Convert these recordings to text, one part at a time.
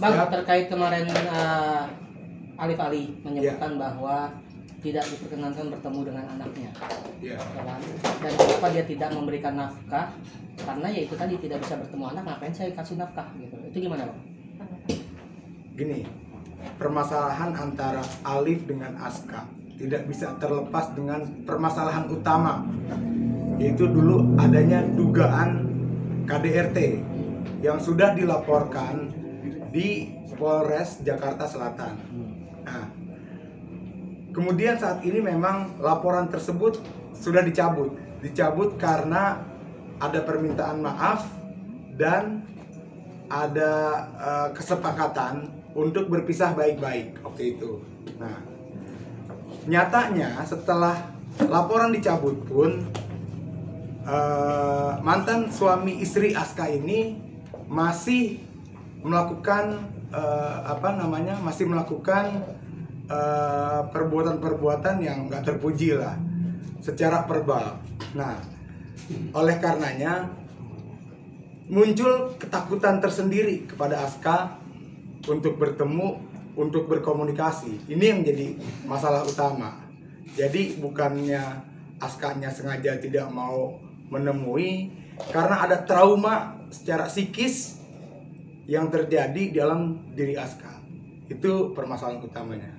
Bang, terkait kemarin Alif Ali menyebutkan bahwa tidak diperkenankan bertemu dengan anaknya. Ya kan? Dan kenapa dia tidak memberikan nafkah? Karena ya itu tadi tidak bisa bertemu anak, ngapain saya kasih nafkah gitu. Itu gimana, Bang? Gini, permasalahan antara Alif dengan Aska tidak bisa terlepas dengan permasalahan utama, yaitu dulu adanya dugaan KDRT yang sudah dilaporkan di Polres Jakarta Selatan. Nah, kemudian saat ini memang laporan tersebut sudah dicabut karena ada permintaan maaf dan ada kesepakatan untuk berpisah baik-baik waktu itu. Nah, nyatanya setelah laporan dicabut pun mantan suami istri Aska ini masih melakukan perbuatan-perbuatan yang nggak terpuji lah secara verbal. Nah, oleh karenanya muncul ketakutan tersendiri kepada Aska untuk bertemu, untuk berkomunikasi. Ini yang menjadi masalah utama. Jadi bukannya Askanya sengaja tidak mau menemui, karena ada trauma secara psikis yang terjadi dalam diri Aska. Itu permasalahan utamanya.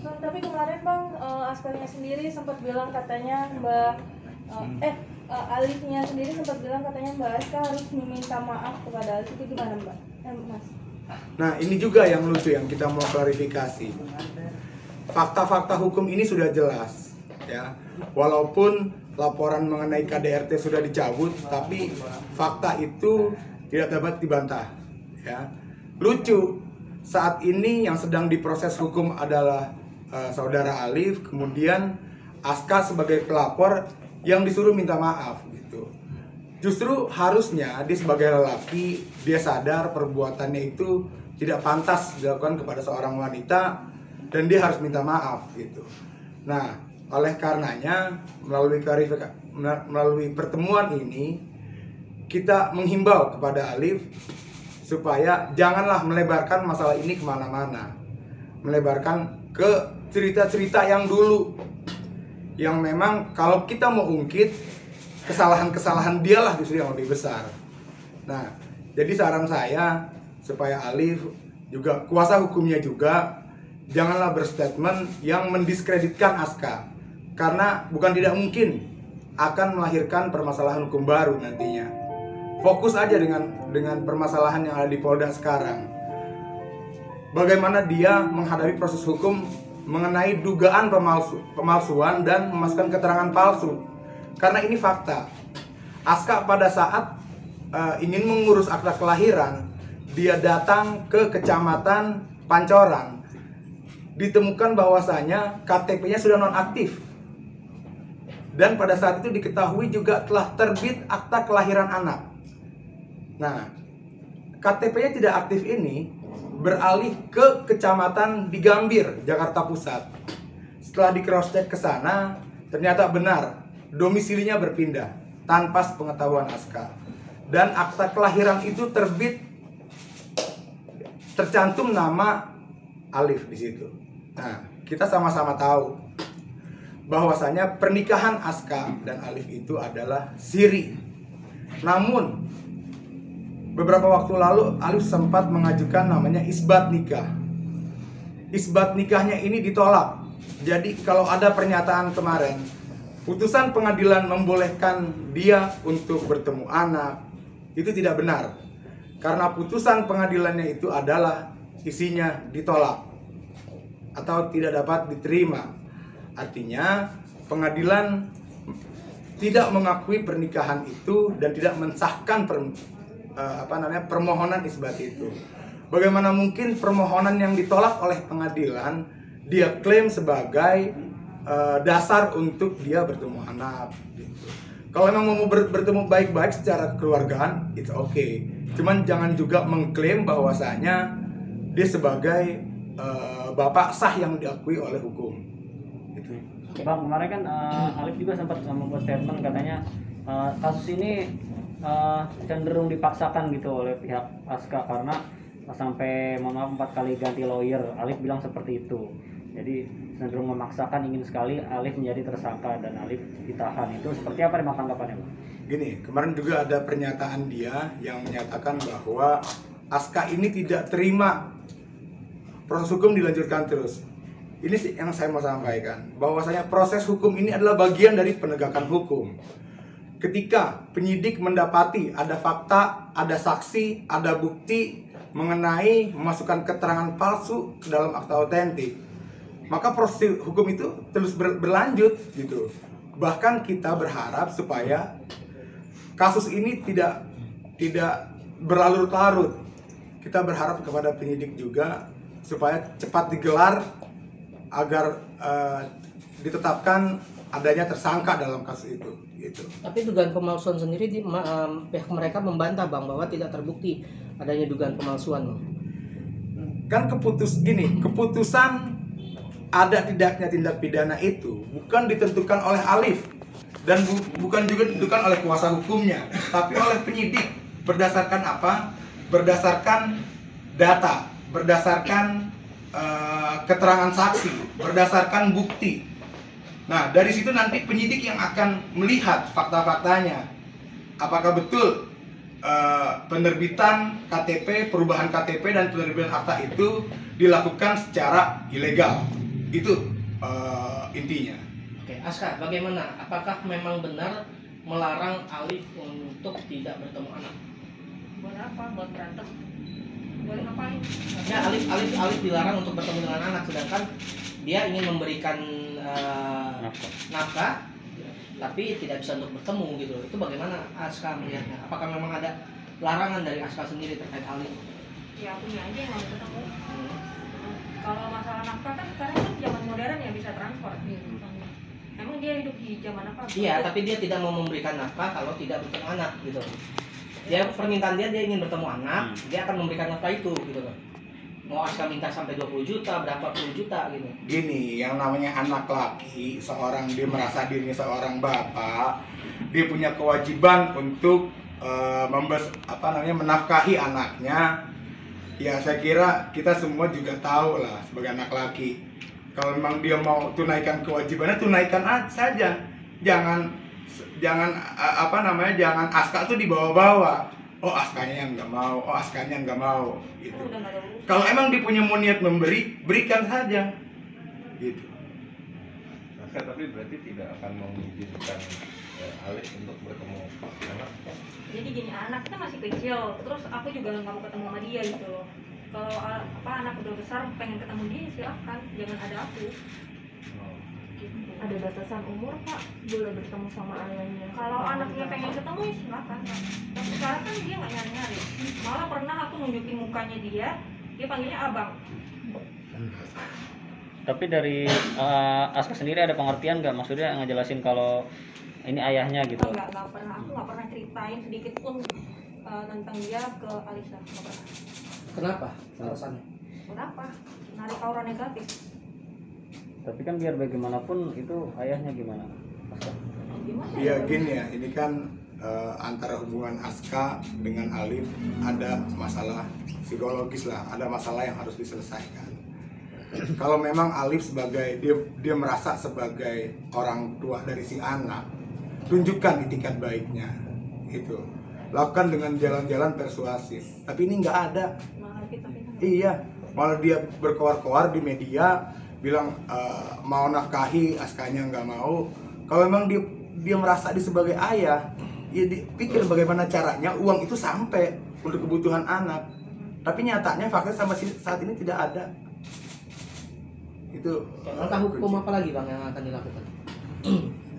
Tapi kemarin Bang, Askanya sendiri sempat bilang katanya Alifnya sendiri sempat bilang katanya Mbak Aska harus meminta maaf kepada Alif. Itu gimana Mbak? Mas? Nah, ini juga yang lucu yang kita mau klarifikasi. Fakta-fakta hukum ini sudah jelas, ya. Walaupun laporan mengenai KDRT sudah dicabut, tapi fakta itu tidak dapat dibantah, ya. Lucu, saat ini yang sedang diproses hukum adalah saudara Alif, kemudian Aska sebagai pelapor yang disuruh minta maaf gitu. Justru harusnya dia sebagai lelaki, dia sadar perbuatannya itu tidak pantas dilakukan kepada seorang wanita dan dia harus minta maaf gitu. Nah, oleh karenanya melalui pertemuan ini kita menghimbau kepada Alif supaya janganlah melebarkan masalah ini kemana-mana, melebarkan ke cerita-cerita yang dulu, yang memang kalau kita mau ungkit kesalahan-kesalahan dialah justru yang lebih besar. Nah, jadi saran saya supaya Alif juga kuasa hukumnya juga janganlah berstatement yang mendiskreditkan Aska, karena bukan tidak mungkin akan melahirkan permasalahan hukum baru nantinya. Fokus aja dengan permasalahan yang ada di Polda sekarang. Bagaimana dia menghadapi proses hukum mengenai dugaan pemalsuan dan memasukkan keterangan palsu. Karena ini fakta. Aska pada saat ingin mengurus akta kelahiran, dia datang ke Kecamatan Pancoran. Ditemukan bahwasanya KTP-nya sudah nonaktif. Dan pada saat itu diketahui juga telah terbit akta kelahiran anak. Nah, KTP-nya tidak aktif ini beralih ke Kecamatan di Gambir, Jakarta Pusat. Setelah di cross check ke sana, ternyata benar domisilinya berpindah tanpa sepengetahuan Aska. Dan akta kelahiran itu tercantum nama Alif di situ. Nah, kita sama-sama tahu bahwasanya pernikahan Aska dan Alif itu adalah siri. Namun beberapa waktu lalu Alif sempat mengajukan namanya isbat nikah. Isbat nikahnya ini ditolak. Jadi kalau ada pernyataan kemarin, putusan pengadilan membolehkan dia untuk bertemu anak, itu tidak benar. Karena putusan pengadilannya itu adalah isinya ditolak atau tidak dapat diterima. Artinya pengadilan tidak mengakui pernikahan itu dan tidak mensahkan permohonan isbat itu. Bagaimana mungkin permohonan yang ditolak oleh pengadilan dia klaim sebagai dasar untuk dia bertemu anak gitu. Kalau memang mau bertemu baik-baik secara keluargaan, it's okay. Cuman jangan juga mengklaim bahwasanya dia sebagai bapak sah yang diakui oleh hukum. Gitu. Bang, kemarin kan Alif juga sempat membuat statement katanya kasus ini cenderung dipaksakan gitu oleh pihak Aska karena sampai mohon maaf 4 kali ganti lawyer. Alif bilang seperti itu. Jadi cenderung memaksakan, ingin sekali Alif menjadi tersangka dan Alif ditahan. Itu seperti apa memang tanggapannya, Bang? Gini, kemarin juga ada pernyataan dia yang menyatakan bahwa Aska ini tidak terima proses hukum dilanjutkan terus. Ini sih yang saya mau sampaikan, bahwasanya proses hukum ini adalah bagian dari penegakan hukum. Ketika penyidik mendapati ada fakta, ada saksi, ada bukti mengenai memasukkan keterangan palsu ke dalam akta otentik, maka proses hukum itu terus berlanjut gitu. Bahkan kita berharap supaya kasus ini tidak berlarut-larut. Kita berharap kepada penyidik juga supaya cepat digelar agar ditetapkan adanya tersangka dalam kasus itu gitu. Tapi dugaan pemalsuan sendiri pihak mereka membantah Bang bahwa tidak terbukti adanya dugaan pemalsuan Bang. Kan keputusan ada tidaknya tindak pidana itu bukan ditentukan oleh Alif dan bukan juga ditentukan oleh kuasa hukumnya, tapi oleh penyidik. Berdasarkan apa? Berdasarkan data, berdasarkan keterangan saksi, berdasarkan bukti. Nah, dari situ nanti penyidik yang akan melihat fakta-faktanya. Apakah betul penerbitan KTP, perubahan KTP dan penerbitan akta itu dilakukan secara ilegal. Itu intinya. Oke, Aska, bagaimana? Apakah memang benar melarang Alif untuk tidak bertemu anak? Buat apa? Buat berantem? Buat ngapain? Ya, Alif dilarang untuk bertemu dengan anak, sedangkan dia ingin memberikan nafkah, tapi tidak bisa untuk bertemu gitu. Itu bagaimana Aska melihatnya? Apakah memang ada larangan dari Aska sendiri terkait hal ini? Ya akunya aja yang mau ketemu. Kalau masalah nafkah kan sekarang kan zaman modern ya, bisa transfer. Emang dia hidup di zaman apa? Iya, tapi dia tidak mau memberikan nafkah kalau tidak bertemu anak gitu. Dia permintaan dia ingin bertemu anak, dia akan memberikan nafkah itu gitu kan. Mau Aska minta sampai 20 juta, berapa puluh juta gitu. Gini, yang namanya anak laki, dia merasa dirinya seorang bapak, dia punya kewajiban untuk menafkahi anaknya. Ya saya kira kita semua juga tahu lah sebagai anak laki. Kalau memang dia mau tunaikan kewajibannya, tunaikan saja. Jangan jangan Aska tuh dibawa-bawa. Oh Askanya yang nggak mau, oh Askanya nggak mau gitu. Kalau emang dia punya niat memberi, berikan saja gitu. Aska tapi berarti tidak akan mengizinkan Alif untuk bertemu anak. Jadi gini, anak kita masih kecil, terus aku juga nggak mau ketemu sama dia gitu loh. Kalau anak udah besar pengen ketemu dia, silahkan, jangan ada aku. Gitu. Ada batasan umur Pak, boleh bertemu sama ayahnya? Kalau anaknya pengen ketemu ya silakan. Tapi sekarang kan dia nggak nyari-nyari. Malah pernah aku nunjukin mukanya dia panggilnya abang. Tapi dari Aska sendiri ada pengertian nggak? Maksudnya ngejelasin kalau ini ayahnya gitu? Enggak pernah. Aku nggak pernah ceritain sedikit pun tentang dia ke Alisa. Nggak pernah. Kenapa? Alasannya? Kenapa? Narik aura negatif. Tapi kan biar bagaimanapun itu ayahnya gimana? Aska? Gimana? Iya gini ya, ini kan antara hubungan Aska dengan Alif ada masalah psikologis lah, ada masalah yang harus diselesaikan. Kalau memang Alif sebagai dia merasa sebagai orang tua dari si anak, tunjukkan itikat baiknya, itu lakukan dengan jalan-jalan persuasif. Tapi ini nggak ada. Iya, malah dia berkoar-koar di media bilang mau nafkahi, Askanya nggak mau. Kalau memang dia merasa dia sebagai ayah, ya dipikir bagaimana caranya uang itu sampai untuk kebutuhan anak. Tapi nyatanya fakta sampai saat ini tidak ada. Itu langkah hukum apa lagi Bang yang akan dilakukan?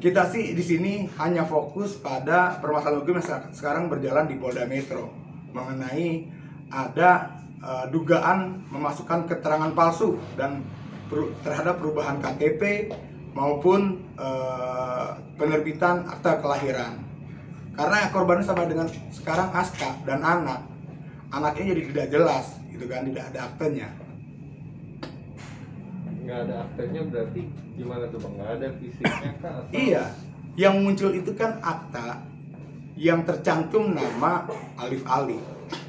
Kita sih di sini hanya fokus pada permasalahan hukum yang sekarang berjalan di Polda Metro mengenai ada dugaan memasukkan keterangan palsu dan terhadap perubahan KTP maupun penerbitan akta kelahiran. Karena korbannya sama dengan sekarang Aska dan anaknya jadi tidak jelas, gitu kan, tidak ada aktenya. Nggak ada aktenya berarti gimana tuh Bang? Nggak ada fisiknya kah? Atau... Iya, yang muncul itu kan akta yang tercantum nama Alif Ali.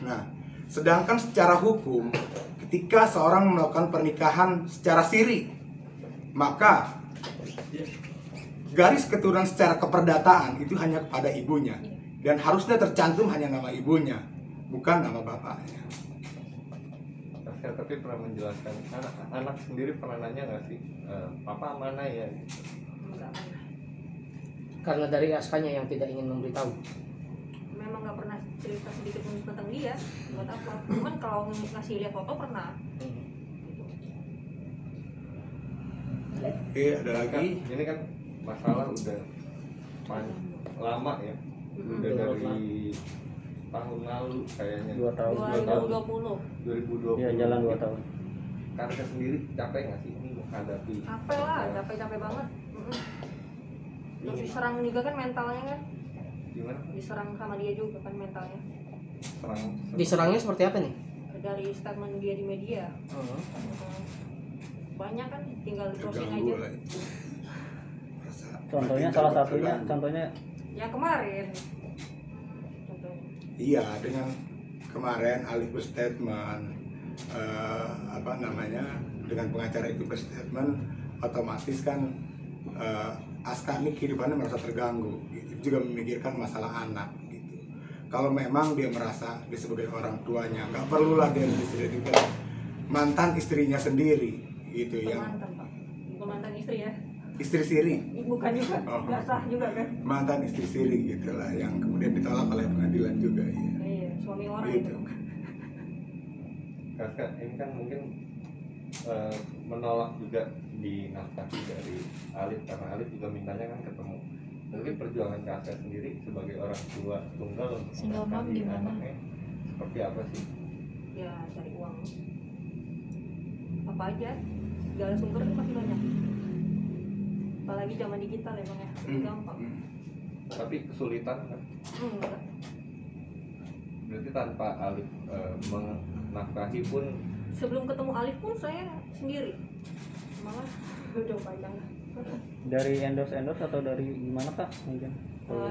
Nah, Sedangkan secara hukum, ketika seorang melakukan pernikahan secara siri, maka garis keturunan secara keperdataan itu hanya kepada ibunya, dan harusnya tercantum hanya nama ibunya, bukan nama bapaknya. Saya tapi pernah menjelaskan, anak sendiri pernah nanya nggak sih, papa mana ya? Enggak pernah. Karena dari askanya yang tidak ingin memberitahu. Memang nggak pernah cerita sedikit pun tentang dia. Buat apa? Cuman kalau ngasih lihat foto pernah. Oke, ada lagi. Ini kan masalah udah lama ya, udah dari tahun lalu kayaknya. 2 tahun. 2020. 2020. Ya, jalan 2 tahun. Karena sendiri capek nggak sih ini menghadapi? Capek lah, capek banget. Terus diserang juga kan mentalnya kan. Gimana? Diserang sama dia juga kan mentalnya. Diserangnya seperti apa nih? Dari statement dia di media. Banyak kan, tinggal di closing aja. Terganggu lah itu. Contohnya salah satunya, contohnya Ya kemarin. Contohnya. Iya, dengan kemarin Alif berstatement, dengan pengacara itu berstatement, otomatis kan Aska ini kehidupannya merasa terganggu, gitu. Juga memikirkan masalah anak, gitu. Kalau memang dia merasa dia sebagai orang tuanya, nggak perlulah dia disediakan mantan istrinya sendiri, gitu ya. Mantan Pak, bukan mantan istri ya. Istri siri, Bukan juga, Oh. nggak sah juga kan. mantan istri siri gitulah, yang kemudian ditolak oleh pengadilan juga, ya. Iya, suami orang Gitu. itu. Kakak ini kan mungkin menolak juga di nafkah dari Alif, karena Alif juga mintanya kan ketemu. Mungkin perjuangan Kakak sendiri sebagai orang tua tunggal untuk Single mom menafkahi gimana? anaknya seperti apa sih? Ya cari uang. Apa aja, segala sumber itu pasti banyak. Apalagi zaman digital emang ya, lebih gampang. Tapi kesulitan kan? Enggak. Berarti tanpa Alif menafkahi pun Sebelum ketemu Alif pun saya sendiri. Malah udah panjang. dari endorse atau dari gimana Kak? Mungkin.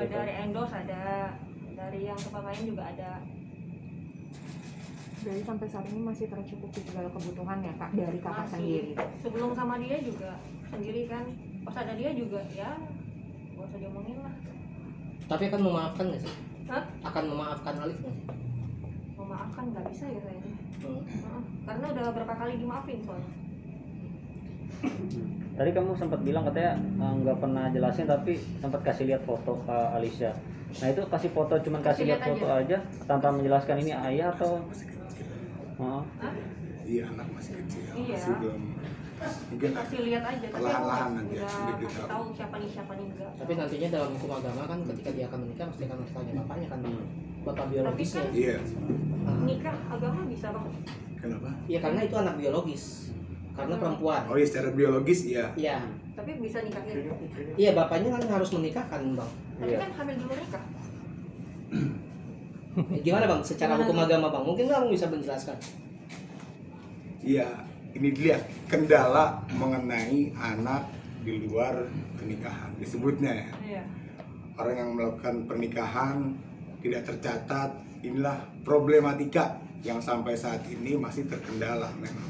Dari endorse ada, dari yang tempat lain juga ada. Jadi sampai saat ini masih tercukupi segala kebutuhan ya Kak dari kakak Masih. sendiri. Sebelum sama dia juga sendiri kan. Pas ada dia juga ya gak usah diomongin lah. Tapi akan memaafkan nggak sih? Hah? Akan memaafkan Alif nggak sih? Memaafkan nggak bisa ya kayaknya. Karena udah berapa kali dimaafin soalnya. Tadi kamu sempat bilang katanya nggak pernah jelasin tapi sempat kasih lihat foto ke Alicia. Nah itu kasih foto cuman kasih lihat foto aja tanpa menjelaskan ini ayah atau Hah? Iya, anak masih kecil, Iya. masih belum mungkin Kasih lihat aja tapi aku perlahan-lahan nanti udah ya, kasih diberitahu. tahu siapa nih enggak. Tapi nantinya dalam hukum agama kan ketika dia akan menikah pasti akan tanya bapaknya kan, bapak biologisnya. Iya. Nikah agama bisa banget. Kenapa? Iya karena itu anak biologis, karena perempuan. Oh iya, secara biologis iya. Iya, Tapi bisa nikahin. iya bapaknya kan harus menikahkan bang. Tapi kan hamil dulu nikah. Gimana bang? Secara hukum agama bang, mungkin kamu bisa menjelaskan. Iya, ini dilihat kendala mengenai anak di luar pernikahan disebutnya ya. Iya. Orang yang melakukan pernikahan tidak tercatat, inilah problematika yang sampai saat ini masih terkendala memang.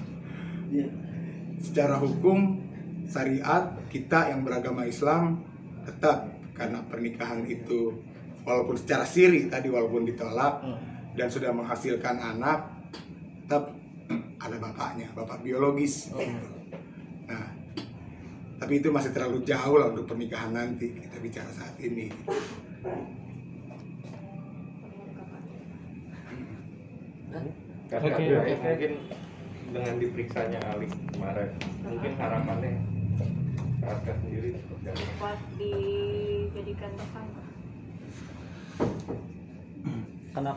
Secara hukum syariat kita yang beragama Islam tetap, karena pernikahan itu walaupun secara siri tadi walaupun ditolak dan sudah menghasilkan anak, tetap ada bapaknya, bapak biologis gitu. Nah, tapi itu masih terlalu jauh lah untuk pernikahan nanti, kita bicara saat ini. Kakak mungkin dengan diperiksanya Alif kemarin, mungkin harapannya Kakak sendiri seperti apa? Buat dijadikan tersangka. karena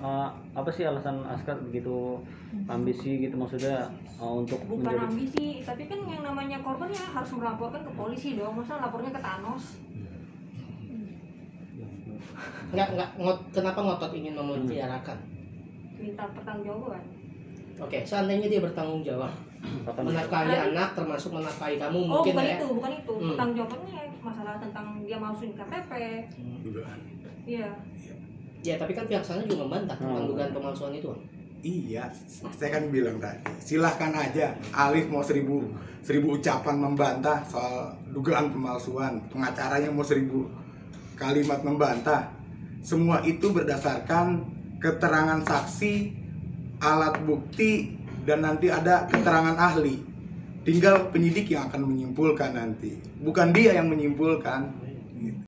apa sih alasan Askar begitu ambisi gitu maksudnya untuk Bukan menjadi ambisi, tapi kan yang namanya korban ya harus melaporkan ke polisi dong. Masa lapornya ke Thanos? Kenapa ngotot ingin memeliharakan? Minta pertanggungjawaban. Oke, seandainya dia bertanggung jawab, menafkahi anak termasuk menafkahi kamu Oh, mungkin bukan ya? itu, bukan itu. Pertanggungjawabannya masalah tentang dia masukin KTP. Dugaan. Iya. Ya tapi kan pihak sana juga membantah tentang dugaan pemalsuan itu. Iya, saya kan bilang tadi, silahkan aja Alif mau 1000 ucapan membantah soal dugaan pemalsuan, pengacaranya mau 1000 kalimat membantah. Semua itu berdasarkan keterangan saksi, alat bukti, dan nanti ada keterangan ahli. Tinggal penyidik yang akan menyimpulkan nanti, bukan dia yang menyimpulkan.